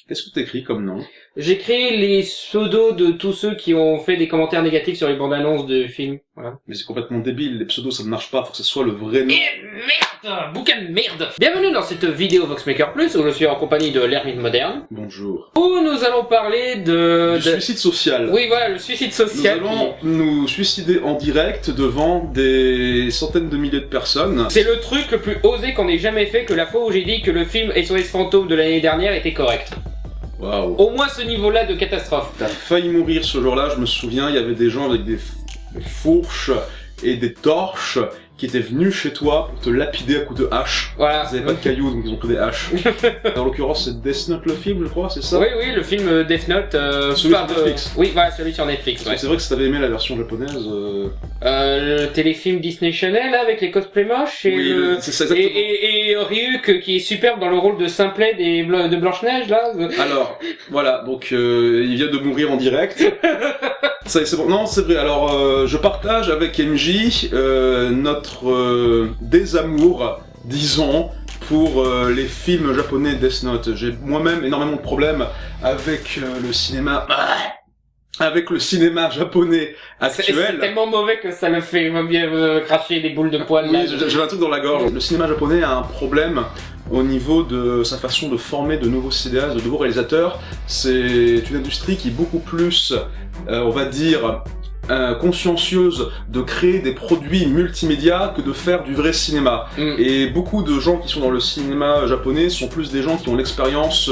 Qu'est-ce que t'écris comme nom? J'écris les pseudos de tous ceux qui ont fait des commentaires négatifs sur les bandes annonces de films. Voilà. Mais c'est complètement débile, les pseudos ça ne marche pas, faut que ce soit le vrai nom. Et merde, boucan de merde. Bienvenue dans cette vidéo Voxmaker Plus où je suis en compagnie de l'Ermite Moderne. Bonjour. Où nous allons parler du suicide social. Oui, voilà, le suicide social. Nous allons nous suicider en direct devant des centaines de milliers de personnes. C'est le truc le plus osé qu'on ait jamais fait, que la fois où j'ai dit que le film SOS Fantôme de l'année dernière était correct. Waouh. Au moins ce niveau-là de catastrophe. T'as failli mourir ce jour-là, je me souviens, il y avait des gens avec des fourches et des torches qui étaient venus chez toi pour te lapider à coups de hache. Voilà. Ils avaient pas de cailloux, donc ils ont pris des haches. En l'occurrence, c'est Death Note le film, je crois, c'est ça? Oui, oui, le film Death Note. Celui sur Netflix. Oui, voilà, celui sur Netflix. Ouais. C'est vrai que si t'avais aimé la version japonaise... Le téléfilm Disney Channel là, avec les cosplays moches et, oui, c'est ça, exactement. et Ryuk qui est superbe dans le rôle de Simplet de Blanche-Neige là. Alors, voilà, donc il vient de mourir en direct. Ça, c'est bon. Non, c'est vrai. Alors, je partage avec MJ notre désamour, disons, pour les films japonais Death Note. J'ai moi-même énormément de problèmes avec le cinéma... Avec le cinéma japonais actuel. C'est tellement mauvais que ça me fait bien cracher des boules de poils. Oui, j'ai un truc dans la gorge. Le cinéma japonais a un problème au niveau de sa façon de former de nouveaux cinéastes, de nouveaux réalisateurs. C'est une industrie qui est beaucoup plus, on va dire, consciencieuse de créer des produits multimédia que de faire du vrai cinéma. Et beaucoup de gens qui sont dans le cinéma japonais sont plus des gens qui ont l'expérience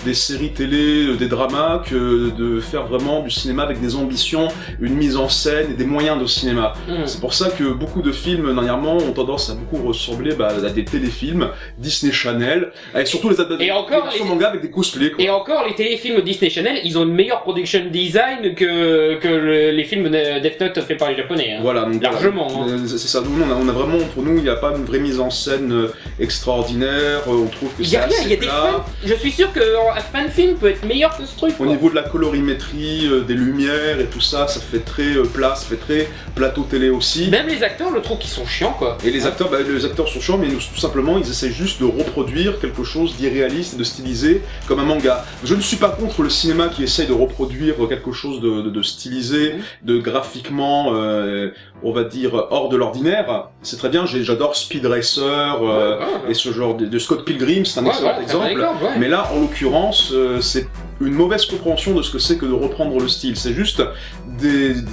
des séries télé, des dramas, que de faire vraiment du cinéma avec des ambitions, une mise en scène et des moyens de cinéma. C'est pour ça que beaucoup de films dernièrement ont tendance à beaucoup ressembler à des téléfilms Disney Channel, et surtout les adaptations manga avec des cosplays. Et encore les téléfilms Disney Channel, ils ont une meilleure production design que les films Death Note fait par les Japonais. Hein. Voilà, donc, largement. C'est ça. Nous, on a vraiment, pour nous, il n'y a pas une vraie mise en scène extraordinaire. On trouve que c'est assez plat. Je suis sûr qu'un fan film peut être meilleur que ce truc. Au niveau de la colorimétrie, des lumières et tout ça, ça fait très plat, ça fait très plateau télé aussi. Même les acteurs, je trouve qu'ils sont chiants, quoi. Et les acteurs sont chiants, mais tout simplement, ils essaient juste de reproduire quelque chose d'irréaliste et de stylisé comme un manga. Je ne suis pas contre le cinéma qui essaye de reproduire quelque chose de stylisé, de graphiquement, on va dire, hors de l'ordinaire. C'est très bien, j'adore Speed Racer et ce genre de Scott Pilgrim, c'est un excellent exemple. Mais là, en l'occurrence, c'est une mauvaise compréhension de ce que c'est que de reprendre le style. C'est juste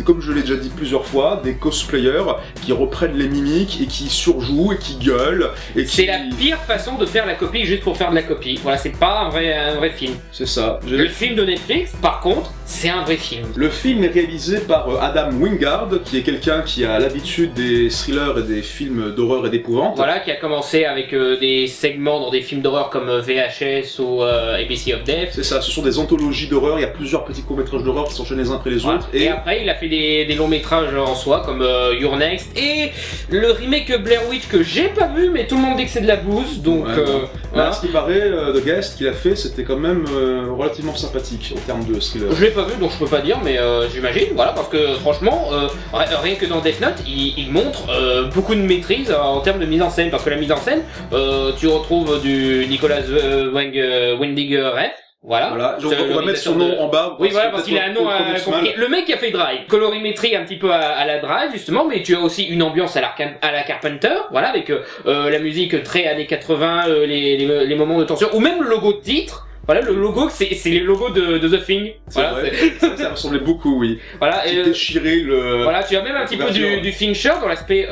comme je l'ai déjà dit plusieurs fois, des cosplayers qui reprennent les mimiques et qui surjouent et qui gueulent. C'est la pire façon de faire la copie juste pour faire de la copie. Voilà, c'est pas un vrai film. C'est ça. Le film de Netflix, par contre, c'est un vrai film. Le film est réalisé par Adam Wingard, qui est quelqu'un qui a l'habitude des thrillers et des films d'horreur et d'épouvante. Voilà, qui a commencé avec des segments dans des films d'horreur comme VHS ou ABC of Death. C'est ça, ce sont des anthologies d'horreur, il y a plusieurs petits courts-métrages d'horreur qui s'enchaînent les uns après les autres. Et après, il a fait des longs-métrages en soi, comme Your Next, et le remake Blair Witch que j'ai pas vu, mais tout le monde dit que c'est de la bouse, donc... voilà. Ce qui paraît, The Guest qu'il a fait, c'était quand même relativement sympathique en termes de thriller. Je l'ai pas vu, donc je peux pas dire, mais j'imagine, voilà, parce que franchement, rien que dans Death Note, il montre beaucoup de maîtrise en termes de mise en scène, parce que la mise en scène, tu retrouves du Nicolas Winding Refn. Voilà. On va mettre son nom en bas. Oui, voilà, parce qu'il a un nom compliqué. Le mec qui a fait Drive. Colorimétrie un petit peu à la Drive, justement, mais tu as aussi une ambiance à la Carpenter, voilà, avec la musique très années 80, les moments de tension, ou même le logo de titre. Voilà, le logo, c'est les logos de The Thing. Voilà, ça ressemblait beaucoup, oui. Voilà, et déchirer le... Voilà, tu as même un petit peu du Fincher dans l'aspect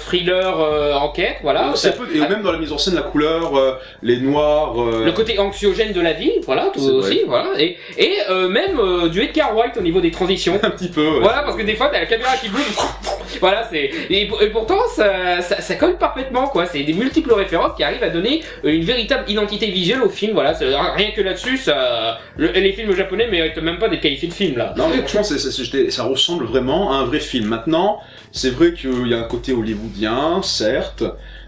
thriller, enquête, voilà. Et même dans la mise en scène, la couleur, les noirs... Le côté anxiogène de la vie, voilà, tout aussi, voilà. Et même du Edgar Wright au niveau des transitions. Un petit peu, ouais. Voilà, parce que des fois, t'as la caméra qui bouge, voilà, et pourtant, ça colle parfaitement, quoi. C'est des multiples références qui arrivent à donner une véritable identité visuelle au film, voilà. Rien que là-dessus, les films japonais méritent même pas d'être qualifiés de films, là. Non, mais franchement, ça ressemble vraiment à un vrai film. Maintenant, c'est vrai qu'il y a un côté hollywoodien, certes.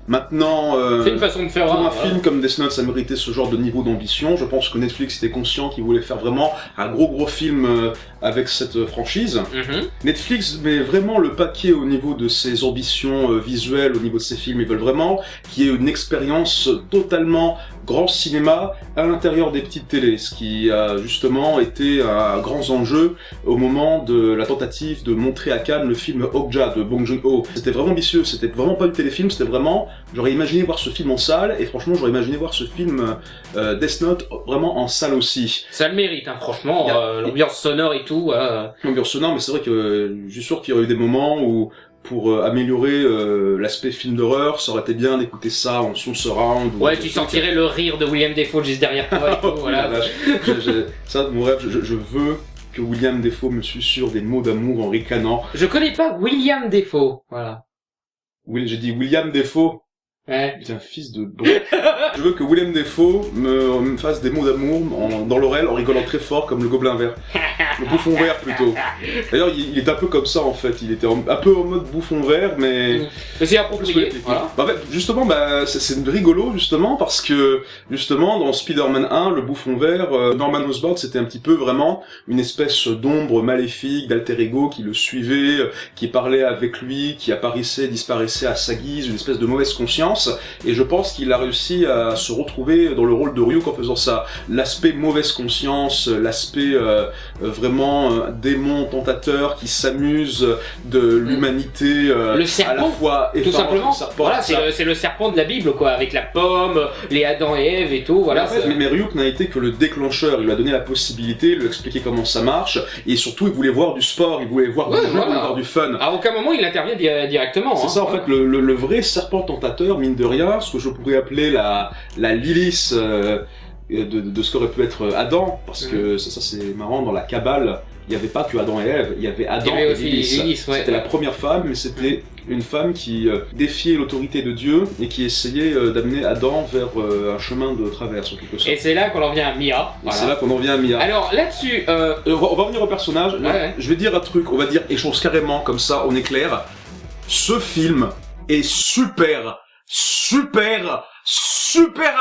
Maintenant, c'est une façon de faire pour un film comme Death Note, ça méritait ce genre de niveau d'ambition. Je pense que Netflix était conscient qu'il voulait faire vraiment un gros film avec cette franchise. Netflix met vraiment le paquet au niveau de ses ambitions visuelles, au niveau de ses films. Ils veulent vraiment qu'il y ait une expérience totalement grand cinéma à l'intérieur des petites télés, ce qui a justement été un grand enjeu au moment de la tentative de montrer à Cannes le film Okja de Bong Joon-ho. C'était vraiment ambitieux, c'était vraiment pas du téléfilm, c'était vraiment... J'aurais imaginé voir ce film en salle, et franchement j'aurais imaginé voir ce film Death Note vraiment en salle aussi. Ça le mérite, hein, franchement, l'ambiance sonore et tout. L'ambiance sonore, mais c'est vrai que je suis sûr qu'il y aurait eu des moments où pour améliorer l'aspect film d'horreur, ça aurait été bien d'écouter ça en son surround. Ouais, tu sentirais le rire de William Dafoe juste derrière toi et tout, voilà. Ça, mon rêve, je veux que William Dafoe me susurre des mots d'amour en ricanant. Je connais pas William Dafoe, voilà. Oui, j'ai dit William Dafoe. Ouais. Putain, fils de bon. Je veux que William Dafoe me fasse des mots d'amour dans l'oreille en rigolant très fort comme le gobelin vert. Le bouffon vert plutôt. D'ailleurs, il est un peu comme ça en fait. Il était un peu en mode bouffon vert, mais c'est approprié. Voilà. Bah, en fait, justement, c'est rigolo justement parce que justement dans Spider-Man 1, le bouffon vert, Norman Osborn, c'était un petit peu vraiment une espèce d'ombre maléfique, d'alter ego qui le suivait, qui parlait avec lui, qui apparaissait, disparaissait à sa guise, une espèce de mauvaise conscience. Et je pense qu'il a réussi à se retrouver dans le rôle de Ryuk en faisant ça. L'aspect mauvaise conscience, l'aspect vraiment démon tentateur qui s'amuse de l'humanité le serpent, à la fois tout simplement. Voilà, c'est le serpent de la Bible quoi, avec la pomme, les Adam et Ève et tout. Voilà. En fait, mais Ryuk n'a été que le déclencheur. Il lui a donné la possibilité, lui expliquer comment ça marche, et surtout il voulait voir du sport, il voulait voir du jeu, il voulait voir du fun. À aucun moment il intervient directement. C'est ça en fait le vrai serpent tentateur. Mine de rien, ce que je pourrais appeler la Lilith de ce qu'aurait pu être Adam, parce que ça c'est marrant, dans la Kabbale, il n'y avait pas que Adam et Ève, il y avait Adam et Lilith. Ouais. C'était la première femme, mais c'était une femme qui défiait l'autorité de Dieu et qui essayait d'amener Adam vers un chemin de traverse en quelque sorte. Et c'est là qu'on en vient à Mia. Voilà. C'est là qu'on en vient à Mia. Alors là-dessus... on va revenir au personnage. Ouais. Je vais dire un truc, on va dire les choses carrément, comme ça on est clair. Ce film est super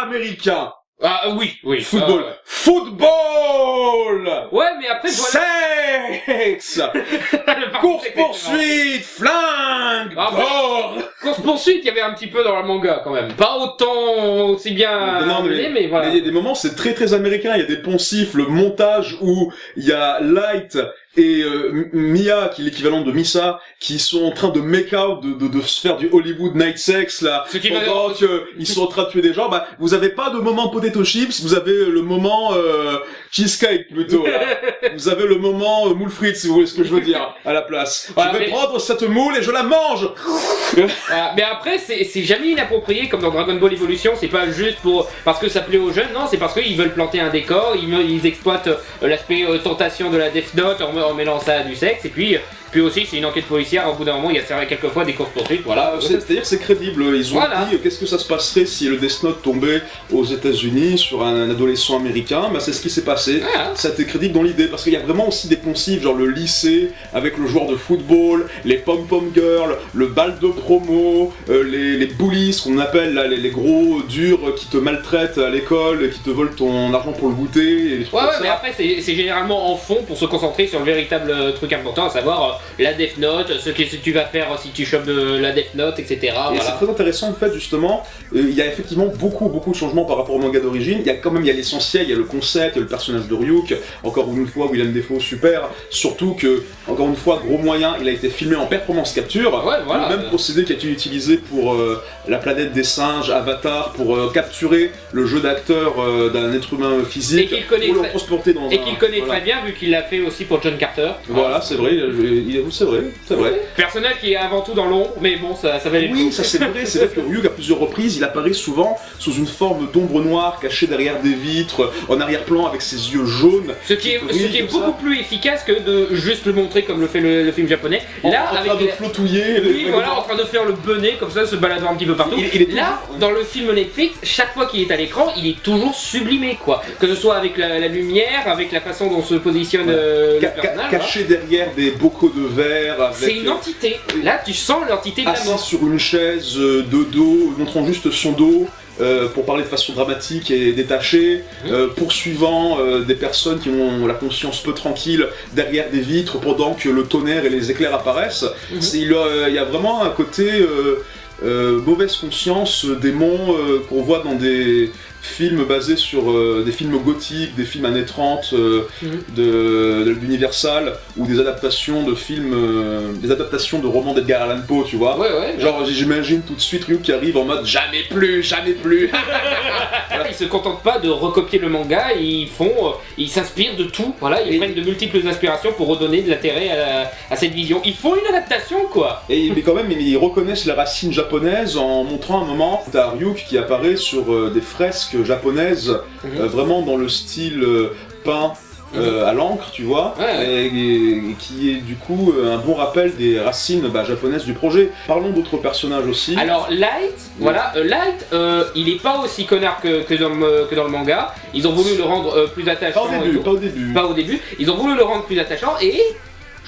américain. Ah oui. Football. Football. Ouais, mais après sexe. Course-poursuite, flingue, gore. Course-poursuite, il y avait un petit peu dans le manga quand même. Pas autant aussi bien mais voilà. Il y a des moments, c'est très américain, il y a des poncifs, le montage où il y a Light et Mia, qui est l'équivalent de Misa, qui sont en train de make out, de se faire du Hollywood night sex, là, pendant qu'ils sont en train de tuer des gens. Bah, vous avez pas de moment potato chips, vous avez le moment cheesecake, plutôt, là. Vous avez le moment moule frites, si vous voulez ce que je veux dire, à la place. Voilà, je vais prendre cette moule et je la mange. Voilà, mais après, c'est jamais inapproprié, comme dans Dragon Ball Evolution, c'est pas juste parce que ça plaît aux jeunes, non, c'est parce qu'ils veulent planter un décor, ils exploitent l'aspect tentation de la Death Note en mêlant ça à du sexe, et puis aussi c'est une enquête policière, au bout d'un moment il y a quelquefois des courses poursuites, voilà. C'est-à-dire que c'est crédible, ils ont dit qu'est-ce que ça se passerait si le Death Note tombait aux États-Unis sur un adolescent américain, bah c'est ce qui s'est passé, ça a été crédible dans l'idée, parce qu'il y a vraiment aussi des poncifs, genre le lycée avec le joueur de football, les pom-pom girls, le bal de promo, les bullies, ce qu'on appelle là, les gros durs qui te maltraitent à l'école, qui te volent ton argent pour le goûter, et les trucs comme ça. Mais après c'est généralement en fond pour se concentrer sur le véritable truc important, à savoir la Death Note, ce que tu vas faire si tu chopes la Death Note, etc. Et voilà. C'est très intéressant en fait justement, il y a effectivement beaucoup de changements par rapport au manga d'origine, il y a l'essentiel, il y a le concept, il y a le personnage de Ryuk, encore une fois Willem Dafoe super, surtout que, encore une fois, gros moyen, il a été filmé en performance capture, le même procédé qui a été utilisé pour la planète des singes, Avatar, pour capturer le jeu d'acteur d'un être humain physique, pour le transporter dans et qu'il connaît très bien vu qu'il l'a fait aussi pour John Carter. Voilà, c'est vrai, c'est vrai. Personnage qui est avant tout dans l'ombre, mais bon, ça valait le coup. Oui, ça c'est vrai que Ryuk, à plusieurs reprises, il apparaît souvent sous une forme d'ombre noire cachée derrière des vitres, en arrière-plan avec ses yeux jaunes. Ce qui est beaucoup plus efficace que de juste le montrer comme le fait le film japonais. Là, en train de flottouiller. Oui, voilà, en train de faire le bonnet comme ça, se baladant un petit peu partout. Là, dans le film Netflix, chaque fois qu'il est à l'écran, il est toujours sublimé, quoi. Que ce soit avec la lumière, avec la façon dont se positionne le personnage. Caché derrière des bocaux de verre. C'est une entité. Là, tu sens l'entité de la mort. Assis sur une chaise de dos, montrant juste son dos. Pour parler de façon dramatique et détachée, poursuivant des personnes qui ont la conscience peu tranquille derrière des vitres pendant que le tonnerre et les éclairs apparaissent. Il y a vraiment un côté mauvaise conscience démon qu'on voit dans des films basés sur des films gothiques, des films années 30 de l'Universal, ou des adaptations de films, des adaptations de romans d'Edgar Allan Poe, tu vois. Ouais. Genre j'imagine tout de suite Ryu qui arrive en mode jamais plus. Voilà. Ils se contentent pas de recopier le manga, ils s'inspirent de tout, voilà, ils prennent de multiples inspirations pour redonner de l'intérêt à cette vision. Ils font une adaptation, quoi. Mais quand même, ils reconnaissent les racines japonaises en montrant un moment, t'as Ryuk qui apparaît sur des fresques japonaises, vraiment dans le style peint à l'encre, tu vois, et qui est du coup un bon rappel des racines japonaises du projet. Parlons d'autres personnages aussi. Alors Light, Light, il est pas aussi connard que dans le manga. Ils ont voulu le rendre plus attachant. Pas au début. Ils ont voulu le rendre plus attachant et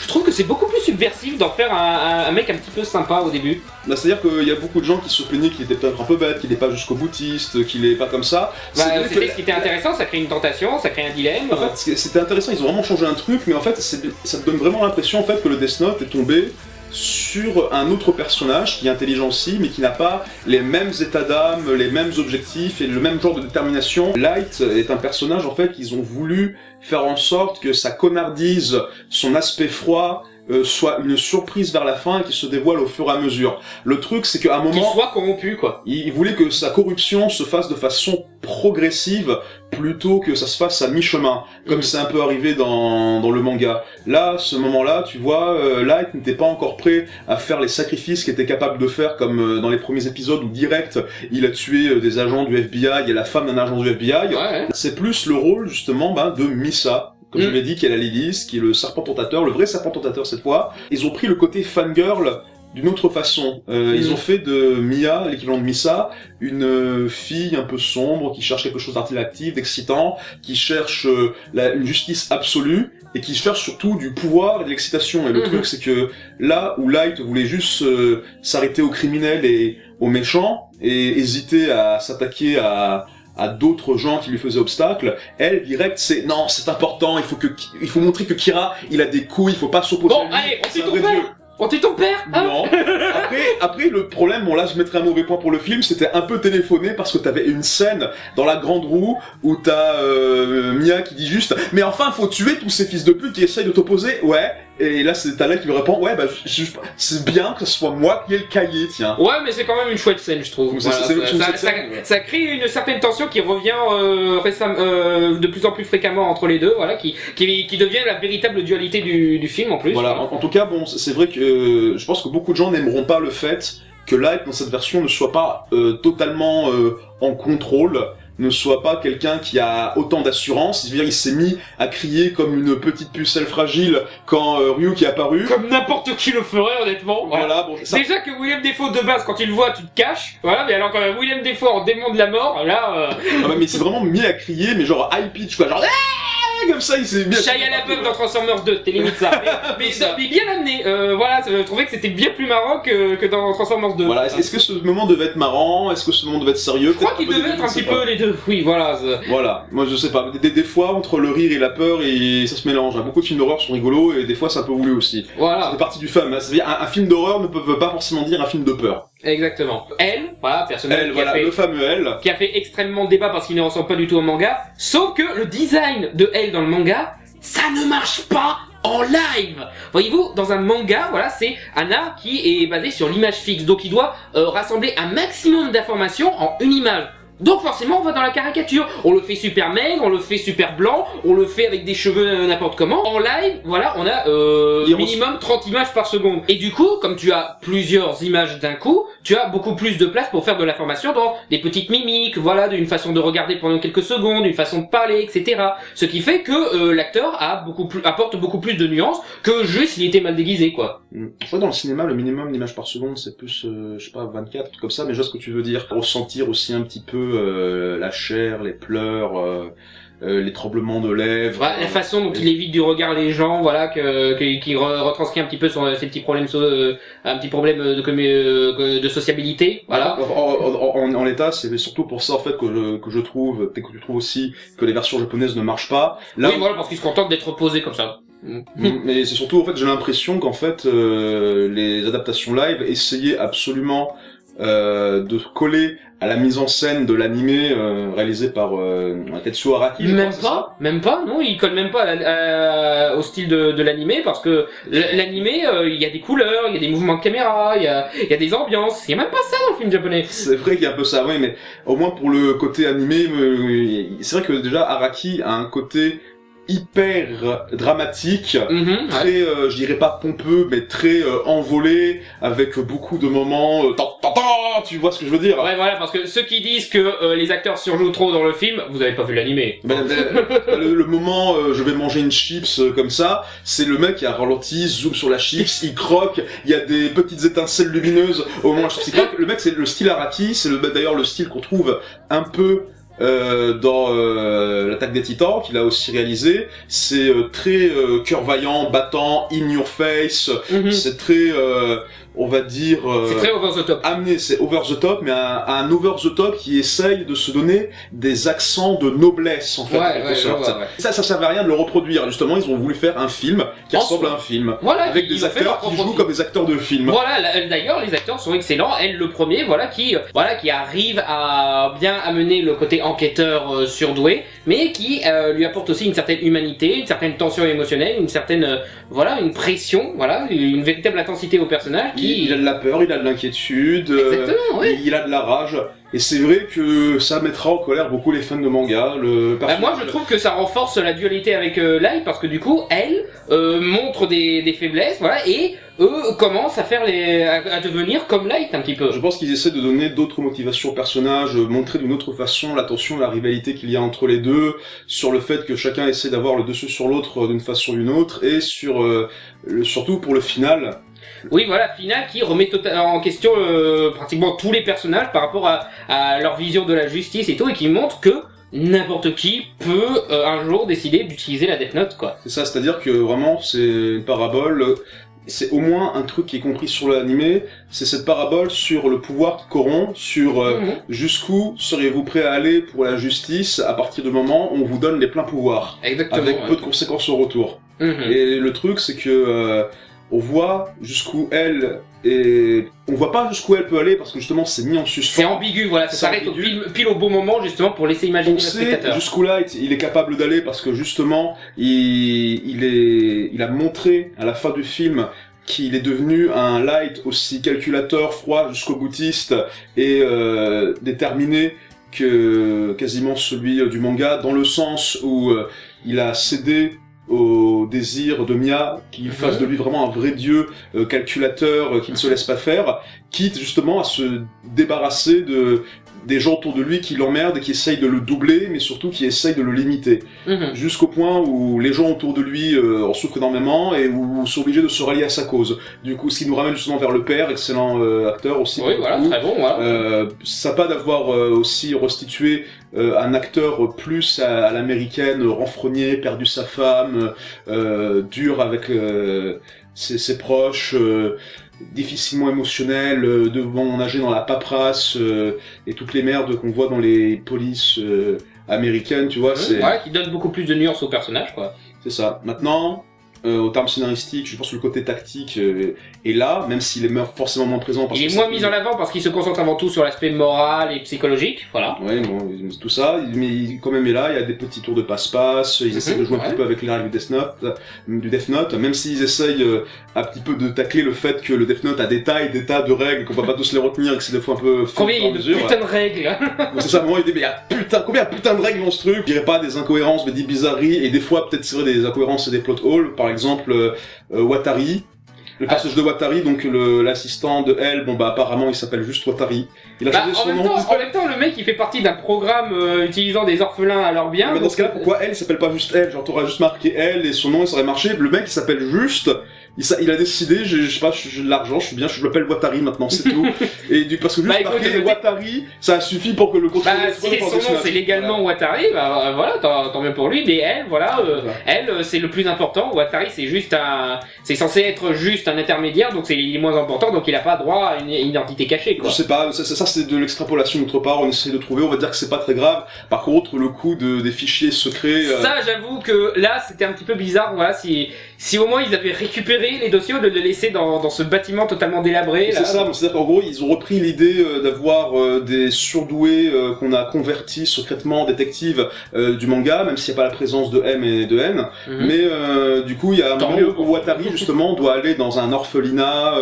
je trouve que c'est beaucoup plus subversif d'en faire un mec un petit peu sympa au début. C'est-à-dire qu'il y a beaucoup de gens qui se plaignaient qu'il était peut-être un peu bête, qu'il n'est pas jusqu'au boutiste, qu'il n'est pas comme ça. C'était ce qui était intéressant, ça crée une tentation, ça crée un dilemme. En fait, c'était intéressant, ils ont vraiment changé un truc, mais en fait, ça te donne vraiment l'impression en fait, que le Death Note est tombé sur un autre personnage qui est intelligent aussi, mais qui n'a pas les mêmes états d'âme, les mêmes objectifs et le même genre de détermination. Light est un personnage en fait qu'ils ont voulu faire en sorte que sa connardise, son aspect froid, soit une surprise vers la fin et qui se dévoile au fur et à mesure. Le truc, c'est qu'à un moment... Qu'il soit corrompu, quoi. Il voulait que sa corruption se fasse de façon progressive, plutôt que ça se fasse à mi-chemin, comme c'est un peu arrivé dans le manga. Là, ce moment-là, tu vois, Light n'était pas encore prêt à faire les sacrifices qu'il était capable de faire, comme dans les premiers épisodes où direct, il a tué des agents du FBI et la femme d'un agent du FBI. Ouais. C'est plus le rôle, justement, de Misa, comme je l'ai dit, qui est la Lilith, qui est le serpent tentateur, le vrai serpent tentateur cette fois. Ils ont pris le côté fangirl d'une autre façon. Ils ont fait de Mia, l'équivalent de Misa, une fille un peu sombre, qui cherche quelque chose d'interactif, d'excitant, qui cherche une justice absolue, et qui cherche surtout du pouvoir et de l'excitation. Et le truc, c'est que là où Light voulait juste s'arrêter aux criminels et aux méchants, et hésiter à s'attaquer à d'autres gens qui lui faisaient obstacle, elle, direct, c'est non, c'est important, il faut montrer que Kira, il a des couilles, il faut pas s'opposer à lui. Bon, allez, on tue ton père. On tue ton père, hein? Non. Après, le problème, bon là, je mettrais un mauvais point pour le film, c'était un peu téléphoné parce que t'avais une scène dans la grande roue où t'as Mia qui dit juste, mais enfin, faut tuer tous ces fils de pute qui essayent de t'opposer, ouais. Et là, c'est Tala qui lui répond, ouais, c'est bien que ce soit moi qui ai le cahier, tiens. Ouais, mais c'est quand même une chouette scène, je trouve. Voilà, ça crée une certaine tension qui revient de plus en plus fréquemment entre les deux, voilà, qui devient la véritable dualité du film en plus. Voilà, en tout cas, bon, c'est vrai que je pense que beaucoup de gens n'aimeront pas le fait que Light, dans cette version, ne soit pas totalement en contrôle, ne soit pas quelqu'un qui a autant d'assurance. Je veux dire, il s'est mis à crier comme une petite pucelle fragile quand Ryuk est apparu. Comme n'importe qui le ferait, honnêtement. Voilà, bon, ça... Déjà que William Dafoe, de base, quand tu le vois, tu te caches. Voilà, mais alors quand même, William Dafoe en démon de la mort, là... Ah, mais il s'est vraiment mis à crier, mais genre high pitch, quoi, genre... Comme ça, il s'est mis à... Shia LaBeouf dans Transformers 2, c'était limite ça. mais bien amené. Voilà, je trouvais que c'était bien plus marrant que dans Transformers 2. Voilà, est-ce que ce moment devait être marrant? Est-ce que ce moment devait être sérieux? Je crois qu'il devait être un petit peu les deux. Oui, voilà. Voilà, moi je sais pas. Des fois, entre le rire et la peur, ça se mélange. Beaucoup de films d'horreur sont rigolos et des fois c'est un peu voulu aussi. Voilà. C'est partie du fun. C'est-à-dire, un film d'horreur ne peut pas forcément dire un film de peur. Exactement. Elle, voilà, personnellement, le fameux elle, qui a fait extrêmement débat parce qu'il ne ressemble pas du tout au manga. Sauf que le design de elle dans le manga, ça ne marche pas en live. Voyez-vous, dans un manga, voilà, c'est un art qui est basé sur l'image fixe, donc il doit rassembler un maximum d'informations en une image. Donc forcément on va dans la caricature, on le fait super maigre, on le fait super blanc, on le fait avec des cheveux n'importe comment. En live, voilà, on a minimum 30 images par seconde. Et du coup, comme tu as plusieurs images d'un coup, tu as beaucoup plus de place pour faire de l'information dans des petites mimiques, voilà, d'une façon de regarder pendant quelques secondes, une façon de parler, etc. Ce qui fait que l'acteur apporte beaucoup plus de nuances que juste s'il était mal déguisé, quoi. Je crois que dans le cinéma, le minimum d'images par seconde, c'est plus, je sais pas, 24, comme ça, mais je vois ce que tu veux dire. Ressentir aussi un petit peu la chair, les pleurs, les tremblements de lèvres. Ouais, la façon dont il évite du regard les gens, voilà, qui retranscrit un petit peu ses petits problèmes, un petit problème de sociabilité, voilà. En l'état, c'est surtout pour ça en fait que je trouve, et que tu trouves aussi que les versions japonaises ne marchent pas. Là, oui, voilà, parce qu'ils se contentent d'être posés comme ça. Mais c'est surtout en fait, j'ai l'impression qu'en fait les adaptations live essayaient absolument de coller à la mise en scène de l'animé réalisé par Tetsuo Araki. Même pas, non, il colle même pas au style de l'animé, parce que l'animé, il y a des couleurs, il y a des mouvements de caméra, il y a des ambiances, il y a même pas ça dans le film japonais. C'est vrai qu'il y a un peu ça, oui, mais au moins pour le côté animé, c'est vrai que déjà Araki a un côté hyper dramatique, très, je dirais pas pompeux, mais très envolé, avec beaucoup de moments, tu vois ce que je veux dire? Ouais, voilà, parce que ceux qui disent que les acteurs surjouent trop dans le film, vous avez pas vu l'animé. Le moment, je vais manger une chips comme ça, c'est le mec qui a ralenti, zoom sur la chips, il croque, il y a des petites étincelles lumineuses au moment où la chips il croque. Le mec, c'est le style Araki, c'est d'ailleurs le style qu'on trouve un peu dans l'attaque des Titans qu'il a aussi réalisé. C'est très cœur vaillant, battant, in your face. C'est très on va dire c'est très over the top. C'est over the top, mais un over the top qui essaye de se donner des accents de noblesse en fait. Ça servait à rien de le reproduire. Justement, ils ont voulu faire un film qui ressemble à un film, avec des acteurs qui jouent comme des acteurs de film. Voilà, d'ailleurs les acteurs sont excellents. Elle, le premier, qui arrive à bien amener le côté enquêteur surdoué, mais qui lui apporte aussi une certaine humanité, une certaine tension émotionnelle, une certaine une pression, une véritable intensité au personnage. Il a de la peur, il a de l'inquiétude, il a de la rage. Et c'est vrai que ça mettra en colère beaucoup les fans de manga. Moi je trouve que ça renforce la dualité avec Light, parce que du coup elle montre des faiblesses, et eux commencent à faire à devenir comme Light un petit peu. Je pense qu'ils essaient de donner d'autres motivations aux personnages, montrer d'une autre façon la tension, la rivalité qu'il y a entre les deux, sur le fait que chacun essaie d'avoir le dessus sur l'autre d'une façon ou d'une autre, et surtout pour le final. Oui, final qui remet en question pratiquement tous les personnages par rapport à leur vision de la justice et tout, et qui montre que n'importe qui peut un jour décider d'utiliser la Death Note, quoi. C'est ça, c'est-à-dire que vraiment c'est une parabole, c'est au moins un truc qui est compris sur l'animé, c'est cette parabole sur le pouvoir qui corrompt, sur jusqu'où seriez-vous prêt à aller pour la justice à partir du moment où on vous donne les pleins pouvoirs. Exactement, avec peu de conséquences au retour. Et le truc c'est que on voit jusqu'où on voit pas jusqu'où elle peut aller, parce que justement c'est mis en suspens. C'est ambigu, ça s'arrête pile au bon moment, justement, pour laisser imaginer le spectateur. Jusqu'où là il est capable d'aller, parce que justement il a montré à la fin du film qu'il est devenu un Light aussi calculateur, froid jusqu'au boutiste et déterminé que quasiment celui du manga, dans le sens où il a cédé au désir de Mia, qui fasse de lui vraiment un vrai dieu calculateur qui ne se laisse pas faire, quitte justement à se débarrasser des gens autour de lui qui l'emmerdent et qui essayent de le doubler, mais surtout qui essayent de le limiter. Jusqu'au point où les gens autour de lui en souffrent énormément et où sont obligés de se rallier à sa cause. Du coup, ce qui nous ramène justement vers le père, excellent acteur aussi. Oui, très bon, Sympa d'avoir aussi restitué un acteur plus à l'américaine, renfrogné, perdu sa femme, dur avec ses proches, difficilement émotionnel, devant nager dans la paperasse et toutes les merdes qu'on voit dans les polices américaines, tu vois. Qui donne beaucoup plus de nuances au personnage, quoi. C'est ça. Maintenant, au terme scénaristique, je pense que le côté tactique est là, même s'il est forcément moins présent. Il est moins mis en avant parce qu'il se concentre avant tout sur l'aspect moral et psychologique, Ouais, bon, tout ça, mais il quand même est là, il y a des petits tours de passe-passe, ils essaient de jouer un petit peu avec les règles du Death Note, même s'ils essayent un petit peu de tacler le fait que le Death Note a des tas de règles, qu'on peut pas tous les retenir et que c'est des fois un peu... Combien il y a de putain de règles C'est ça, à un moment il dit, mais combien de règles dans ce truc? Je dirais pas des incohérences, mais des bizarreries, et des fois peut-être c'est vrai des incohérences et des plot holes, par exemple Watari, le personnage de Watari, donc l'assistant de elle, apparemment il s'appelle juste Watari. Il a changé son nom. En même temps, le mec il fait partie d'un programme utilisant des orphelins à leur bien. Mais dans ce cas-là, pourquoi elle s'appelle pas juste elle? Genre t'aurais juste marqué elle et son nom, ça aurait marché. Le mec il s'appelle juste... Il a décidé, je sais pas, j'ai de l'argent, je m'appelle Watari maintenant, c'est tout. Et parce que juste marquer Watari, ça suffit pour que le contrat... si son nom c'est légalement Watari, tant mieux pour lui, mais elle, elle, c'est le plus important. Watari, c'est censé être juste un intermédiaire, donc il est moins important, donc il a pas droit à une identité cachée, quoi. Je sais pas, ça c'est de l'extrapolation d'autre part, on essaie de trouver, on va dire que c'est pas très grave. Par contre, le coup des fichiers secrets... Ça, j'avoue que là, c'était un petit peu bizarre, si au moins ils avaient récupéré trier les dossiers ou de le laisser dans ce bâtiment totalement délabré. C'est ça, c'est-à-dire qu'en gros, ils ont repris l'idée d'avoir des surdoués qu'on a convertis secrètement en détectives du manga, même s'il n'y a pas la présence de M et de N. Mais du coup, il y a un moment où Watari, justement, doit aller dans un orphelinat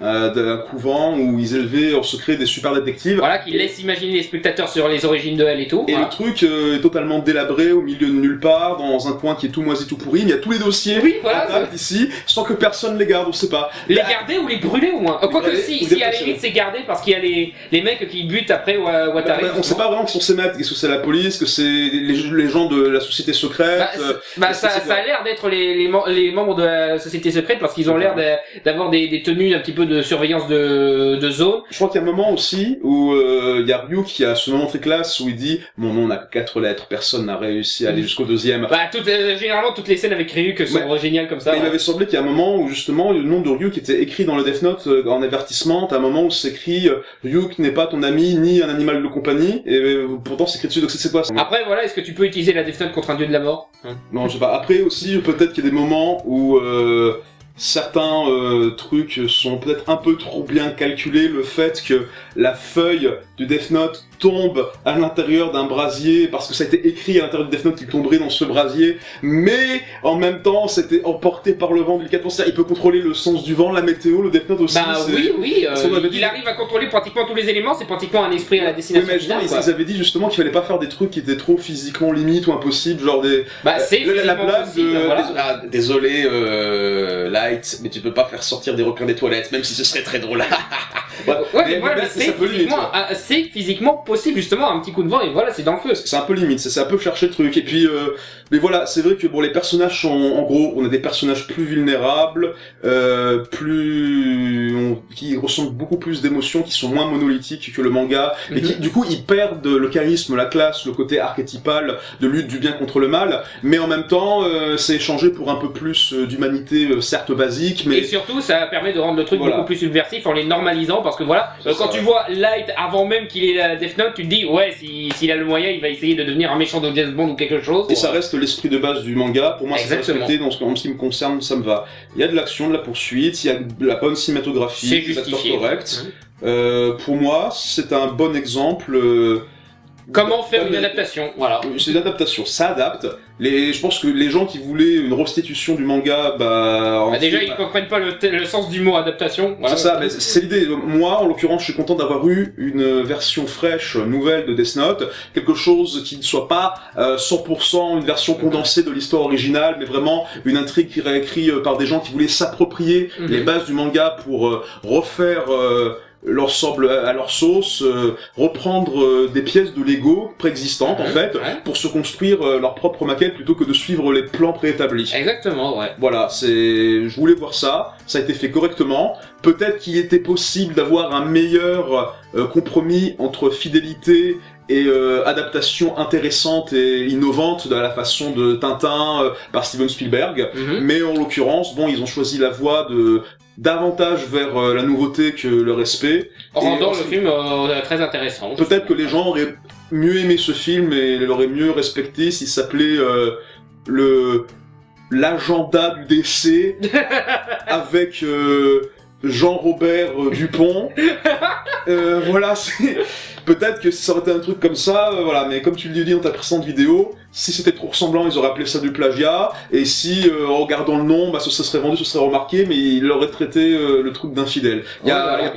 d'un couvent où ils élevaient en secret des super détectives. Voilà, qui laisse imaginer les spectateurs sur les origines de elle et tout. Et le truc est totalement délabré au milieu de nulle part, dans un coin qui est tout moisi, tout pourri. Il y a tous les dossiers ici, sans que personne les garde, on sait pas. Les garder ou les brûler au moins. Quoique si à la limite c'est gardé parce qu'il y a les mecs qui butent après Watari. On sait pas vraiment qui sont ces mecs, est-ce que c'est la police, que c'est les gens de la société secrète. Ça a l'air d'être les membres de la société secrète parce qu'ils ont l'air d'avoir des tenues un petit peu de surveillance de zone. Je crois qu'il y a un moment aussi où il y a Ryuk qui a ce moment très classe où il dit mon nom n'a que 4 lettres, personne n'a réussi à aller jusqu'au deuxième. Généralement toutes les scènes avec Ryuk sont géniales comme ça. Mais il m'avait semblé qu'il y a un moment où justement le nom de Ryuk était écrit dans le Death Note en avertissement. T'as un moment où c'est écrit Ryuk n'est pas ton ami ni un animal de compagnie, et pourtant c'est écrit dessus, donc c'est quoi ça? Après voilà, est-ce que tu peux utiliser la Death Note contre un dieu de la mort? Non, je sais pas. Après aussi peut-être qu'il y a des moments où certains trucs sont peut-être un peu trop bien calculés, le fait que la feuille du Death Note tombe à l'intérieur d'un brasier, parce que ça a été écrit à l'intérieur du Death Note qu'il tomberait dans ce brasier, mais en même temps c'était emporté par le vent délicatement, c'est-à-dire il peut contrôler le sens du vent, la météo, le Death Note aussi. Il arrive à contrôler pratiquement tous les éléments, c'est pratiquement un esprit à la destination. Oui, mais ils avaient dit justement qu'il fallait pas faire des trucs qui étaient trop physiquement limites ou impossibles, genre des... la blague de... désolé Light, mais tu peux pas faire sortir des requins des toilettes, même si ce serait très drôle. C'est physiquement possible, justement, un petit coup de vent et voilà, c'est dans le feu. C'est un peu limite, c'est un peu chercher le truc. Et puis, mais voilà, c'est vrai que bon, les personnages sont, en gros, on a des personnages plus vulnérables, qui ressentent beaucoup plus d'émotions, qui sont moins monolithiques que le manga, et qui, du coup, ils perdent le charisme, la classe, le côté archétypal de lutte du bien contre le mal, mais en même temps, c'est échangé pour un peu plus d'humanité, certes basique, mais... Et surtout, ça permet de rendre le truc beaucoup plus subversif en les normalisant, parce que voilà, quand tu vois Light avant même qu'il ait la Death Note, tu te dis, ouais, s'il a le moyen, il va essayer de devenir un méchant de James Bond ou quelque chose. Et ça reste l'esprit de base du manga, pour moi c'est respecté, en ce qui me concerne, ça me va. Il y a de l'action, de la poursuite, il y a de la bonne cinématographie, des acteurs corrects. Pour moi, c'est un bon exemple... Comment faire une adaptation, voilà. C'est une adaptation, ça adapte. Je pense que les gens qui voulaient une restitution du manga, déjà ils comprennent pas le sens du mot adaptation. Voilà. C'est ça, mais c'est l'idée. Moi, en l'occurrence, je suis content d'avoir eu une version fraîche, nouvelle de Death Note, quelque chose qui ne soit pas 100% une version condensée de l'histoire originale, mais vraiment une intrigue qui est réécrite par des gens qui voulaient s'approprier les bases du manga pour refaire l'ensemble à leur sauce, reprendre des pièces de Lego préexistantes en fait, pour se construire leur propre maquette plutôt que de suivre les plans préétablis. Exactement, ouais. Voilà, je voulais voir ça a été fait correctement. Peut-être qu'il était possible d'avoir un meilleur compromis entre fidélité et adaptation intéressante et innovante de la façon de Tintin par Steven Spielberg, mais en l'occurrence, bon, ils ont choisi la voie davantage vers la nouveauté que le respect. Rendant le film très intéressant. Peut-être que les gens auraient mieux aimé ce film et l'auraient mieux respecté s'il s'appelait l'agenda du décès avec Jean-Robert Dupont. Voilà, peut-être que ça aurait été un truc comme ça, voilà, mais comme tu le dis dans ta précédente vidéo, si c'était trop ressemblant, ils auraient appelé ça du plagiat, et si, en regardant le nom, ce serait vendu, ce serait remarqué, mais ils auraient traité le truc d'infidèle. Il y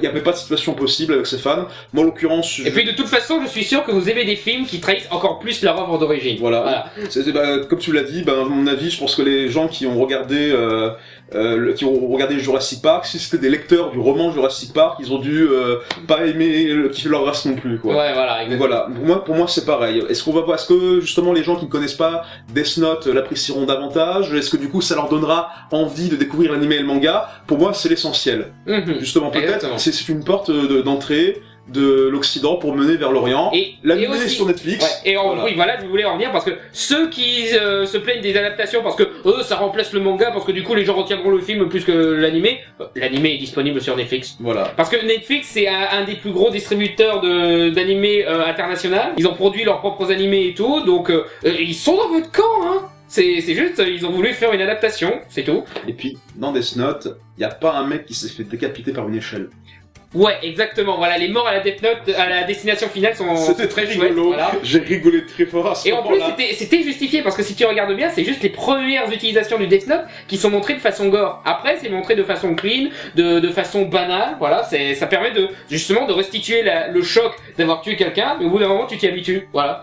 avait pas de situation possible avec ces fans. Moi, en l'occurrence... Et puis, de toute façon, je suis sûr que vous aimez des films qui trahissent encore plus leur œuvre d'origine. Voilà. Comme tu l'as dit, à mon avis, je pense que les gens qui ont regardé... Jurassic Park, si c'était des lecteurs du roman Jurassic Park, ils ont dû pas aimer kiffer leur race non plus, quoi. Ouais, voilà, exactement. Voilà. Pour moi, c'est pareil. Est-ce que justement les gens qui ne connaissent pas Death Note l'apprécieront davantage? Est-ce que du coup ça leur donnera envie de découvrir l'anime et le manga? Pour moi, c'est l'essentiel. Justement, peut-être, c'est une porte d'entrée de l'Occident pour mener vers l'Orient. L'anime est sur Netflix. Oui, voilà, je voulais en revenir parce que ceux qui se plaignent des adaptations parce que ça remplace le manga, parce que du coup les gens retiendront le film plus que l'animé. L'animé est disponible sur Netflix. Voilà. Parce que Netflix c'est un des plus gros distributeurs d'animés international. Ils ont produit leurs propres animés et tout, donc ils sont dans votre camp, hein. C'est juste, ils ont voulu faire une adaptation, c'est tout. Et puis, dans Death Note, y a pas un mec qui s'est fait décapiter par une échelle. Ouais, exactement. Voilà, les morts à la Death Note, à la destination finale sont C'était très rigolo. Voilà. J'ai rigolé très fort à ce Et en plus, moment-là. c'était justifié parce que si tu regardes bien, c'est juste les premières utilisations du Death Note qui sont montrées de façon gore. Après, c'est montré de façon clean, de façon banale. Voilà, ça permet de justement de restituer le choc d'avoir tué quelqu'un, mais au bout d'un moment, tu t'y habitues. Voilà.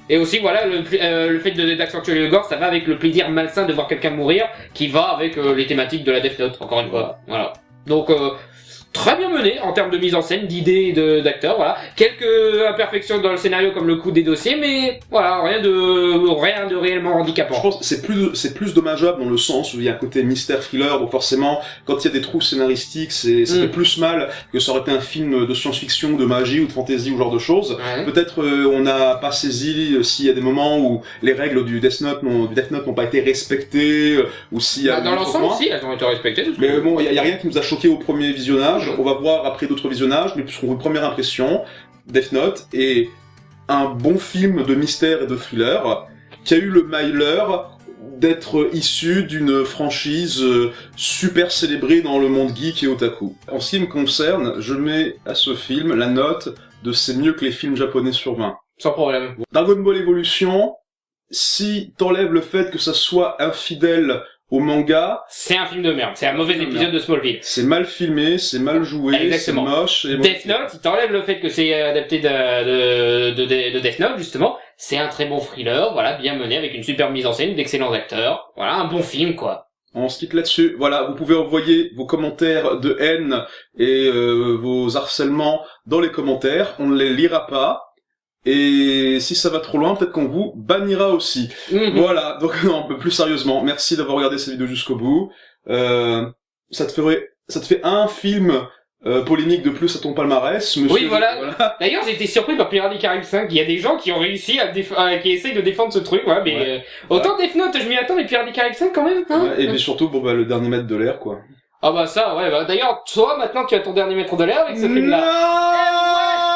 Et aussi, voilà, le fait d'accentuer le gore, ça va avec le plaisir malsain de voir quelqu'un mourir, qui va avec les thématiques de la Death Note, encore une fois. Voilà. Donc, très bien mené en termes de mise en scène, d'idées d'acteurs, voilà. Quelques imperfections dans le scénario comme le coup des dossiers, mais voilà, rien de réellement handicapant. Je pense que c'est plus dommageable dans le sens où il y a un côté mystère thriller, donc forcément, quand il y a des trous scénaristiques, ça fait plus mal que ça aurait été un film de science-fiction, de magie ou de fantasy ou genre de choses. Ouais. Peut-être on n'a pas saisi s'il y a des moments où les règles du Death Note n'ont pas été respectées, ou s'il y a... dans l'ensemble, si, elles ont été respectées. Mais bon, il y a rien qui nous a choqué au premier visionnage. On va voir après d'autres visionnages, mais puisqu'on a une première impression, Death Note est un bon film de mystère et de thriller qui a eu le malheur d'être issu d'une franchise super célébrée dans le monde geek et otaku. En ce qui me concerne, je mets à ce film la note de c'est mieux que les films japonais sur 20. Sans problème. Dragon Ball Evolution, si t'enlèves le fait que ça soit infidèle au manga, c'est un film de merde, c'est un mauvais épisode de Smallville. C'est mal filmé, c'est mal joué, c'est moche. Et Death Note, si t'enlèves le fait que c'est adapté de Death Note, justement, c'est un très bon thriller, voilà, bien mené, avec une super mise en scène, d'excellents acteurs, voilà, un bon film, quoi. On se quitte là-dessus. Voilà, vous pouvez envoyer vos commentaires de haine et vos harcèlements dans les commentaires, on ne les lira pas. Et si ça va trop loin, peut-être qu'on vous bannira aussi. Voilà, donc non, un peu plus sérieusement, merci d'avoir regardé cette vidéo jusqu'au bout. Ça te fait un film polémique de plus à ton palmarès, monsieur. Oui, voilà. D'ailleurs, j'ai été surpris par Pirates des Caraïbes 5. Il y a des gens qui ont réussi qui essayent de défendre ce truc, ouais, mais autant Death Note, je m'y attends, mais Pirates des Caraïbes 5 quand même, hein. Ouais, et puis surtout, le dernier mètre de l'air, quoi. Ah bah ça, ouais, d'ailleurs, toi, maintenant, tu as ton dernier mètre de l'air avec ce film-là.